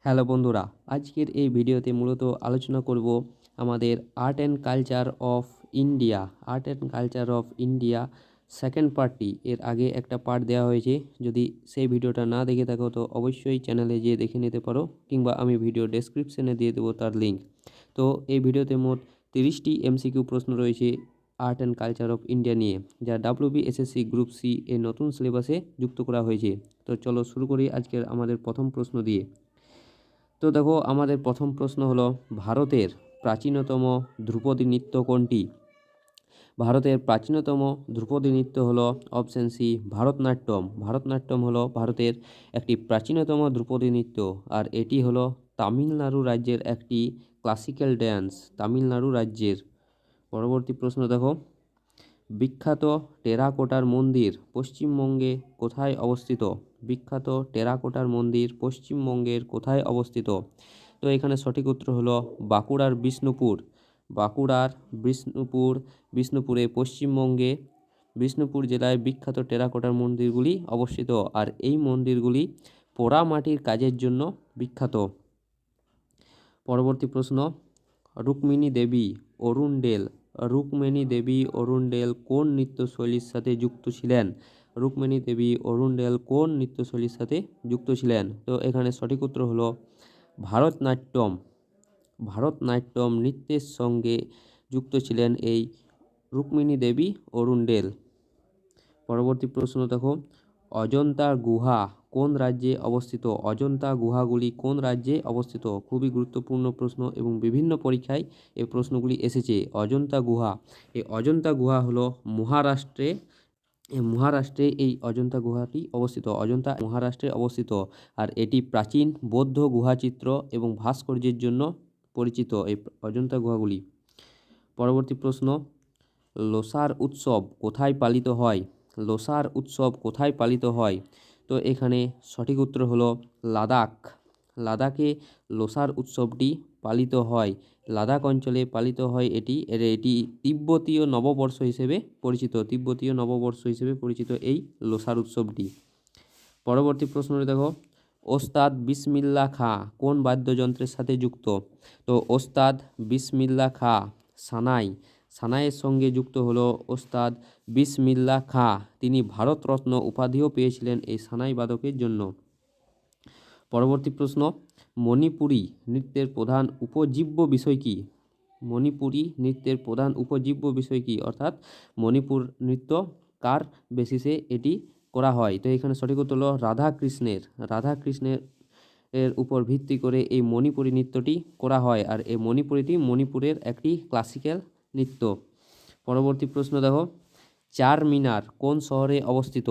Hello বন্ধুরা, আজকের এই ভিডিওতে মূলত আলোচনা করব আমাদের art and culture of India. Art and culture of India second পার্টটি এর আগে একটা পার্ট দেওয়া হয়েছে। যদি সেই ভিডিওটা না দেখে থাকো তো অবশ্যই চ্যানেলে যেয়ে দেখে নিতে পারো, কিংবা আমি ভিডিও ডেসক্রিপশনে দিয়ে দেবো তার লিঙ্ক। তো এই ভিডিওতে মোট 30টি এমসিকিউ প্রশ্ন রয়েছে art and culture of India নিয়ে, যা WBSSC গ্রুপ সি এর নতুন সিলেবাসে যুক্ত করা হয়েছে। তো চলো শুরু করি আজকের আমাদের প্রথম প্রশ্ন দিয়ে। তো দেখো, আমাদের প্রথম প্রশ্ন হলো, ভারতের প্রাচীনতম ধ্রুপদী নৃত্য কোনটি? ভারতের প্রাচীনতম ধ্রুপদী নৃত্য হলো অপশন সি ভারতনাট্যম। ভারতনাট্যম হলো ভারতের একটি প্রাচীনতম ধ্রুপদী নৃত্য, আর এটি হলো তামিলনাড়ু রাজ্যের একটি ক্লাসিক্যাল ড্যান্স। তামিলনাড়ু রাজ্যের। পরবর্তী প্রশ্ন দেখো, বিখ্যাত টেরাকোটার মন্দির পশ্চিমবঙ্গে কোথায় অবস্থিত? বিখ্যাত টেরাকোটার মন্দির পশ্চিমবঙ্গের কোথায় অবস্থিত? তো এখানে সঠিক উত্তর হলো বাঁকুড়ার বিষ্ণুপুর। বাঁকুড়ার বিষ্ণুপুরে পশ্চিমবঙ্গে বিষ্ণুপুর জেলায় বিখ্যাত টেরাকোটার মন্দিরগুলি অবস্থিত, আর এই মন্দিরগুলি পোড়ামাটির কাজের জন্য বিখ্যাত। পরবর্তী প্রশ্ন, রুক্মিণী দেবী অরুণডেল রুক্মিণী দেবী অরুণডেল কোন নৃত্যশৈলীর সাথে যুক্ত ছিলেন? রুক্মিণী দেবী অরুণডেল কোন নৃত্যশৈলীর সাথে যুক্ত ছিলেন? তো এখানে সঠিক উত্তর হলো ভারতনাট্যম। ভারতনাট্যম নৃত্যের সঙ্গে যুক্ত ছিলেন এই রুক্মিণী দেবী অরুণডেল। পরবর্তী প্রশ্ন দেখো, অজন্তা গুহা কোন রাজ্যে অবস্থিত? অজন্তা গুহাগুলি কোন রাজ্যে অবস্থিত? খুবই গুরুত্বপূর্ণ প্রশ্ন এবং বিভিন্ন পরীক্ষায় এই প্রশ্নগুলি এসেছে। অজন্তা গুহা, এই অজন্তা গুহা হলো মহারাষ্ট্রে এই অজন্তা গুহাটি অবস্থিত। অজন্তা মহারাষ্ট্রে অবস্থিত, আর এটি প্রাচীন বৌদ্ধ গুহাচিত্র এবং ভাস্কর্যের জন্য পরিচিত এই অজন্তা গুহাগুলি। পরবর্তী প্রশ্ন, লোসার উৎসব কোথায় পালিত হয়? লোসার উৎসব কোথায় পালিত হয়? তো এখানে সঠিক উত্তর হলো লাদাখ। লাদাখে লোসার উৎসবটি পালিত হয়। লাদাখ অঞ্চলে পালিত হয় এটি তিব্বতীয় নববর্ষ হিসেবে পরিচিত। তিব্বতীয় নববর্ষ হিসেবে পরিচিত এই লোসার উৎসবটি। পরবর্তী প্রশ্নটি দেখো, ওস্তাদ বিসমিল্লাহ খাঁ কোন বাদ্যযন্ত্রের সাথে যুক্ত? তো ওস্তাদ বিসমিল্লাহ খাঁ সানাইয়ের সঙ্গে যুক্ত হলো ওস্তাদ বিসমিল্লাহ খাঁ। তিনি ভারতরত্ন উপাধিও পেয়েছিলেন এই সানাই বাদকের জন্য। পরবর্তী প্রশ্ন, মণিপুরী নৃত্যের প্রধান উপজীব্য বিষয় কি? মণিপুরী নৃত্যের প্রধান উপজীব্য বিষয় কি, অর্থাৎ মণিপুর নৃত্য কার বেসিসে এটি করা হয়? তো এখানে সঠিক উত্তর হলো রাধাকৃষ্ণের এর উপর ভিত্তি করে এই মণিপুরী নৃত্যটি করা হয়, আর এই মণিপুরীটি মণিপুরের একটি ক্লাসিক্যাল নৃত্য। পরবর্তী প্রশ্ন দেখো, চার মিনার কোন শহরে অবস্থিত?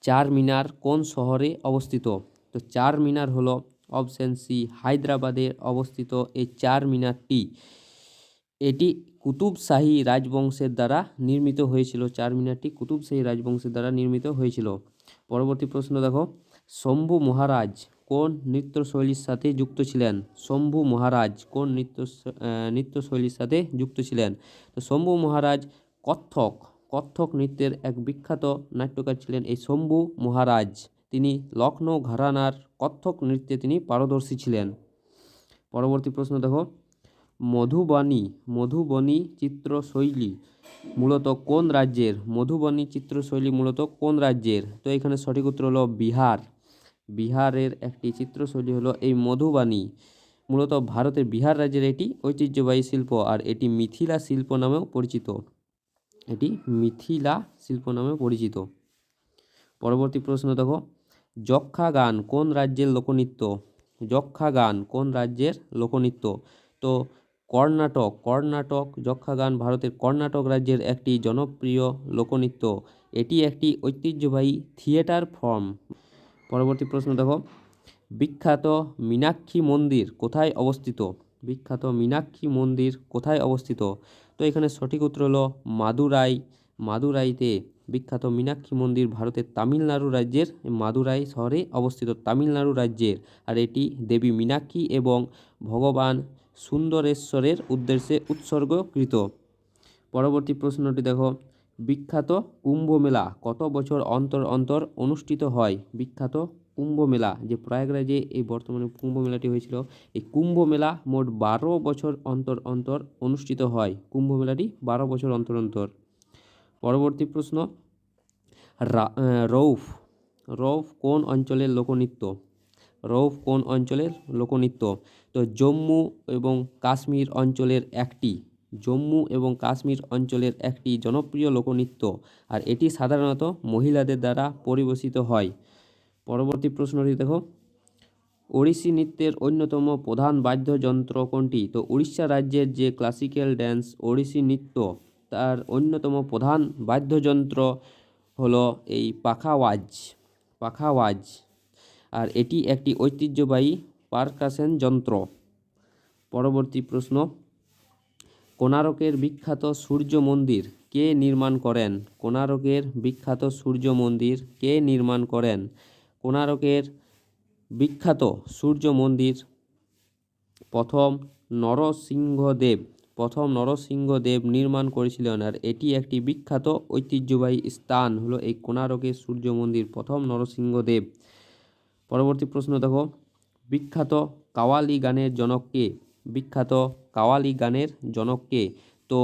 চার মিনার কোন শহরে অবস্থিত? তো চার মিনার হলো অপশন সি হায়দ্রাবাদে অবস্থিত এই চার মিনারটি। এটি কুতুব শাহী রাজবংশের দ্বারা নির্মিত হয়েছিল। চার মিনারটি কুতুব শাহী রাজবংশের দ্বারা নির্মিত হয়েছিল। পরবর্তী প্রশ্ন দেখো, শম্ভু মহারাজ কোন নৃত্যশৈলীর সাথে যুক্ত ছিলেন? শম্ভু মহারাজ কোন নৃত্যশৈলীর সাথে যুক্ত ছিলেন? তো শম্ভু মহারাজ কত্থক নৃত্যের এক বিখ্যাত নাট্যকার ছিলেন এই শম্ভু মহারাজ। তিনি লখনৌ ঘরানার কত্থক নৃত্যে তিনি পারদর্শী ছিলেন। পরবর্তী প্রশ্ন দেখো, মধুবনী চিত্রশৈলী মূলত কোন রাজ্যের? মধুবনী চিত্রশৈলী মূলত কোন রাজ্যের? তো এখানে সঠিক উত্তর হলো বিহার। বিহারের একটি চিত্রশৈলী হলো এই মধুবনী। মূলত ভারতের বিহার রাজ্যের এটি ঐতিহ্যবাহী শিল্প, আর এটি মিথিলা শিল্প নামেও পরিচিত। পরবর্তী প্রশ্ন দেখো, যক্ষা গান কোন রাজ্যের লোকনৃত্য? যক্ষা গান কোন রাজ্যের লোকনৃত্য? তো কর্ণাটক যক্ষা গান ভারতের কর্ণাটক রাজ্যের একটি জনপ্রিয় লোকনৃত্য। এটি একটি ঐতিহ্যবাহী থিয়েটার ফর্ম। পরবর্তী প্রশ্ন দেখো, বিখ্যাত মীনাক্ষী মন্দির কোথায় অবস্থিত? বিখ্যাত মীনাক্ষী মন্দির কোথায় অবস্থিত? তো এখানে সঠিক উত্তর হলো মাদুরাইতে। বিখ্যাত মীনাক্ষী মন্দির ভারতের তামিলনাড়ু রাজ্যের মাদুরাই শহরে অবস্থিত, তামিলনাড়ু রাজ্যের, আর এটি দেবী মীনাক্ষী এবং ভগবান সুন্দরেশ্বরের উদ্দেশ্যে উৎসর্গকৃত। পরবর্তী প্রশ্নটি দেখো, বিখ্যাত কুম্ভ মেলা কত বছর অন্তর অন্তর অনুষ্ঠিত হয়? বিখ্যাত কুম্ভ মেলা, যে প্রয়াগরাজে এই বর্তমানে কুম্ভ মেলাটি হয়েছিল, এই কুম্ভ মেলা মোট 12 বছর অন্তর অন্তর অনুষ্ঠিত হয়। কুম্ভ মেলাটি 12 বছর অন্তর অন্তর। পরবর্তী প্রশ্ন, রৌফ রৌফ কোন অঞ্চলের লোকনৃত্য? রৌফ কোন অঞ্চলের লোকনৃত্য? তো জম্মু এবং কাশ্মীর অঞ্চলের একটি জনপ্রিয় লোকনৃত্য, আর এটি সাধারণত মহিলাদের দ্বারা পরিবেশিত হয়। পরবর্তী প্রশ্নটি দেখো, ওড়িশি নৃত্যের অন্যতম প্রধান বাদ্যযন্ত্র কোনটি? তো উড়িষ্যা রাজ্যের যে ক্লাসিক্যাল ড্যান্স ওড়িশি নৃত্য, তার অন্যতম প্রধান বাদ্যযন্ত্র হলো এই পাখাওয়াজ, আর এটি একটি ঐতিহ্যবাহী পারকাশন যন্ত্র। পরবর্তী প্রশ্ন, কোণারকের বিখ্যাত সূর্য মন্দির কে নির্মাণ করেন? কোণারকের বিখ্যাত সূর্য মন্দির কে নির্মাণ করেন? কোণারকের বিখ্যাত সূর্য মন্দির প্রথম নরসিংহদেব নির্মাণ করেছিলেন, আর এটি একটি বিখ্যাত ঐতিহ্যবাহী স্থান হলো এই কোণারকের সূর্য মন্দির, প্রথম নরসিংহদেব। পরবর্তী প্রশ্ন দেখো, বিখ্যাত কাওয়ালি গানের জনক কে? তো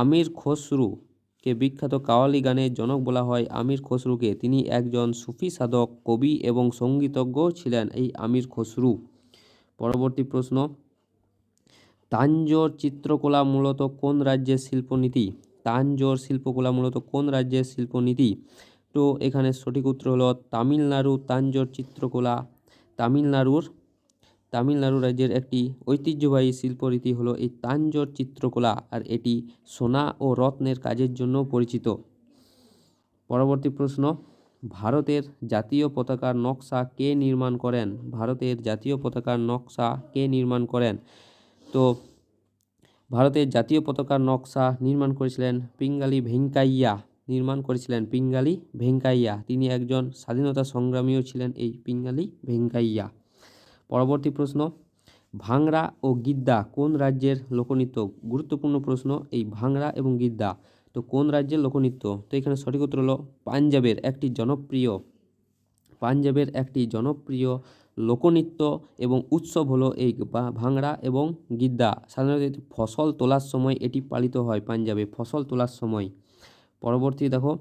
আমির খসরুকে বিখ্যাত কাওয়ালি গানের জনক বলা হয়। আমির খসরুকে, তিনি একজন সুফি সাধক, কবি এবং সঙ্গীতজ্ঞ ছিলেন এই আমির খসরু। পরবর্তী প্রশ্ন, তাঞ্জোর চিত্রকলা মূলত কোন রাজ্যের শিল্পনীতি? তো এখানে সঠিক উত্তর হলো তামিলনাড়ু। তাঞ্জোর চিত্রকলা তামিলনাড়ু রাজ্যের একটি ঐতিহ্যবাহী শিল্পরীতি হলো এই তাঞ্জোর চিত্রকলা, আর এটি সোনা ও রত্নের কাজের জন্য পরিচিত। পরবর্তী প্রশ্ন, ভারতের জাতীয় পতাকার নকশা কে নির্মাণ করেন? তো ভারতের জাতীয় পতাকার নকশা নির্মাণ করেছিলেন পিঙ্গালি ভেঙ্কাইয়া। তিনি একজন স্বাধীনতা সংগ্রামীও ছিলেন এই পিঙ্গালি ভেঙ্কাইয়া। পরবর্তী প্রশ্ন, ভাংড়া ও গিদ্দা কোন রাজ্যের লোকনৃত্য? গুরুত্বপূর্ণ প্রশ্ন এই ভাংড়া এবং গিদ্দা, তো কোন রাজ্যের লোকনৃত্য? তো এখানে সঠিক উত্তর হলো পাঞ্জাবের একটি জনপ্রিয় লোকনৃত্য এবং উৎসব হলো এই ভাংড়া এবং গিদ্দা। সাধারণত ফসল তোলার সময় এটি পালিত হয় পাঞ্জাবে, ফসল তোলার সময়। পরবর্তী দেখো,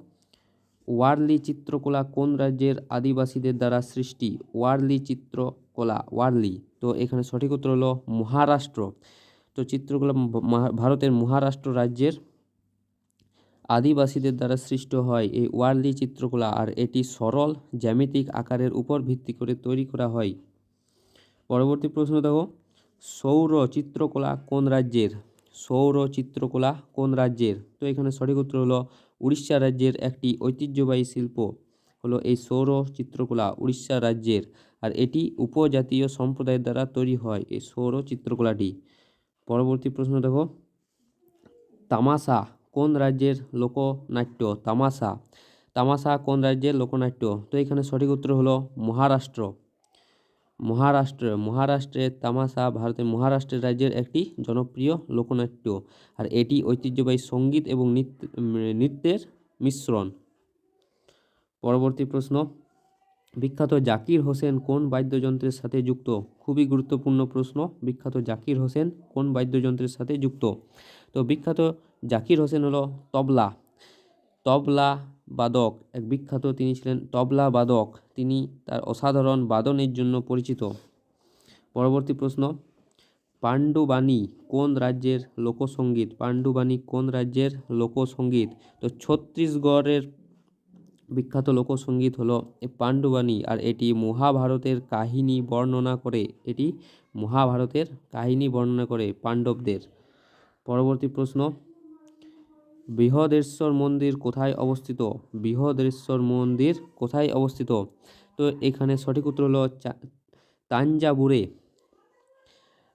ওয়ারলি চিত্রকলা কোন রাজ্যের আদিবাসীদের দ্বারা সৃষ্টি? ওয়ারলি, তো এখানে সঠিক উত্তর হলো মহারাষ্ট্র। তো চিত্রকলা ভারতের মহারাষ্ট্র রাজ্যের আদিবাসীদের দ্বারা সৃষ্ট হয় এই ওয়ারলি চিত্রকলা, আর এটি সরল জ্যামিতিক আকারের উপর ভিত্তি করে তৈরি করা হয়। পরবর্তী প্রশ্ন দেখো, সৌর চিত্রকলা কোন রাজ্যের? তো এখানে সঠিক উত্তর হলো উড়িষ্যা রাজ্যের একটি ঐতিহ্যবাহী শিল্প হলো এই সৌর চিত্রকলা উড়িষ্যা রাজ্যের, আর এটি উপজাতীয় সম্প্রদায়ের দ্বারা তৈরি হয় এই সৌর চিত্রকলাটি। পরবর্তী প্রশ্ন দেখো, তামাশা কোন রাজ্যের লোকনাট্য? তো এখানে সঠিক উত্তর হলো মহারাষ্ট্রের তামাশা ভারতের মহারাষ্ট্র রাজ্যের একটি জনপ্রিয় লোকনাট্য, আর এটি ঐতিহ্যবাহী সঙ্গীত এবং নৃত্যের মিশ্রণ। পরবর্তী প্রশ্ন, বিখ্যাত জাকির হোসেন কোন বাদ্যযন্ত্রের সাথে যুক্ত? খুবই গুরুত্বপূর্ণ প্রশ্ন, বিখ্যাত জাকির হোসেন কোন বাদ্যযন্ত্রের সাথে যুক্ত? তো বিখ্যাত জাকির হোসেন হলো তবলা বাদক, তিনি ছিলেন তবলা বাদক, তিনি তার অসাধারণ বাদনের জন্য পরিচিত। পরবর্তী প্রশ্ন, পাণ্ডুবাণী কোন রাজ্যের লোকসঙ্গীত? তো ছত্তিশগড়ের বিখ্যাত লোকসঙ্গীত হলো পাণ্ডুবাণী, আর এটি মহাভারতের কাহিনী বর্ণনা করে পাণ্ডবদের। পরবর্তী প্রশ্ন, বৃহদেশ্বর মন্দির কোথায় অবস্থিত? তো এখানে সঠিক উত্তর হলো তাঞ্জাবুরে,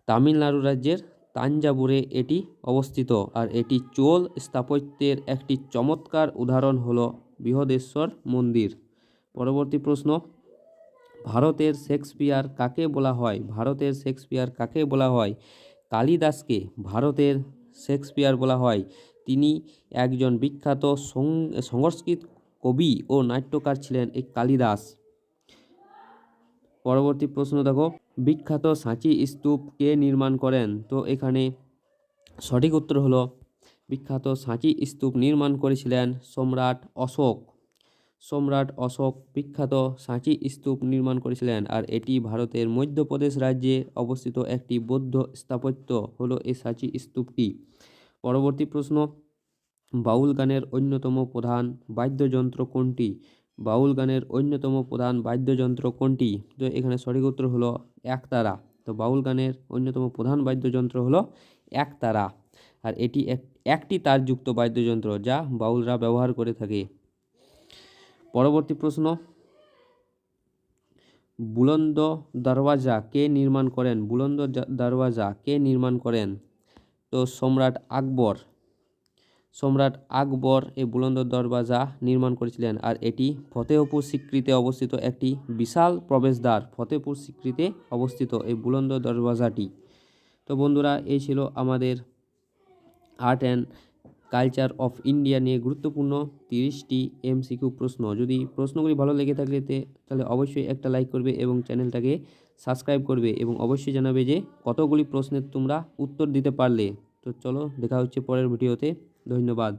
তামিলনাড়ু রাজ্যের তাঞ্জাবুরে এটি অবস্থিত, আর এটি চোল স্থাপত্যের একটি চমৎকার উদাহরণ হলো বৃহদেশ্বর মন্দির। পরবর্তী প্রশ্ন, ভারতের শেক্সপিয়ার কাকে বলা হয়? কালিদাসকে ভারতের শেক্সপিয়ার বলা হয়। তিনি একজন বিখ্যাত সংস্কৃত কবি ও নাট্যকার ছিলেন এই কালিদাস। পরবর্তী প্রশ্ন দেখো, বিখ্যাত সাঁচি স্তূপ কে নির্মাণ করেন? তো এখানে সঠিক উত্তর হলো বিখ্যাত সাঁচি স্তূপ নির্মাণ করেছিলেন সম্রাট অশোক। সম্রাট অশোক বিখ্যাত সাঁচি স্তূপ নির্মাণ করেছিলেন, আর এটি ভারতের মধ্যপ্রদেশ রাজ্যে অবস্থিত একটি বৌদ্ধ স্থাপত্য হলো এই সাঁচি স্তূপটি। পরবর্তী প্রশ্ন, বাউল গানের অন্যতম প্রধান বাদ্যযন্ত্র কোনটি? বাউল গানের অন্যতম প্রধান বাদ্যযন্ত্র কোনটি? তো এখানে সঠিক উত্তর হলো একতারা। তো বাউল গানের অন্যতম প্রধান বাদ্যযন্ত্র হলো একতারা, আর এটি একটি তারযুক্ত বাদ্যযন্ত্র যা বাউলরা ব্যবহার করে থাকে। পরবর্তী প্রশ্ন, বুলন্দ দরওয়াজা কে নির্মাণ করেন? বুলন্দ দরওয়াজা কে নির্মাণ করেন? তো সম্রাট আকবর। সম্রাট আকবর এই বুলন্দ দরওয়াজা নির্মাণ করেছিলেন, আর এটি ফতেহপুর সিক্রিতে অবস্থিত একটি বিশাল প্রবেশদ্বার। ফতেহপুর সিক্রিতে অবস্থিত এই বুলন্দ দরওয়াজাটি। তো বন্ধুরা, এই ছিল আমাদের art and culture of India নিয়ে গুরুত্বপূর্ণ 30টি MCQ প্রশ্ন। যদি প্রশ্নগুলি ভালো লেগে থাকলে তাহলে অবশ্যই একটা লাইক করবে এবং চ্যানেলটাকে সাবস্ক্রাইব করবে, এবং অবশ্যই জানাবে যে কতগুলি প্রশ্নের তোমরা উত্তর দিতে পারলে। তো চলো, দেখা হচ্ছে পরের ভিডিওতে। ধন্যবাদ।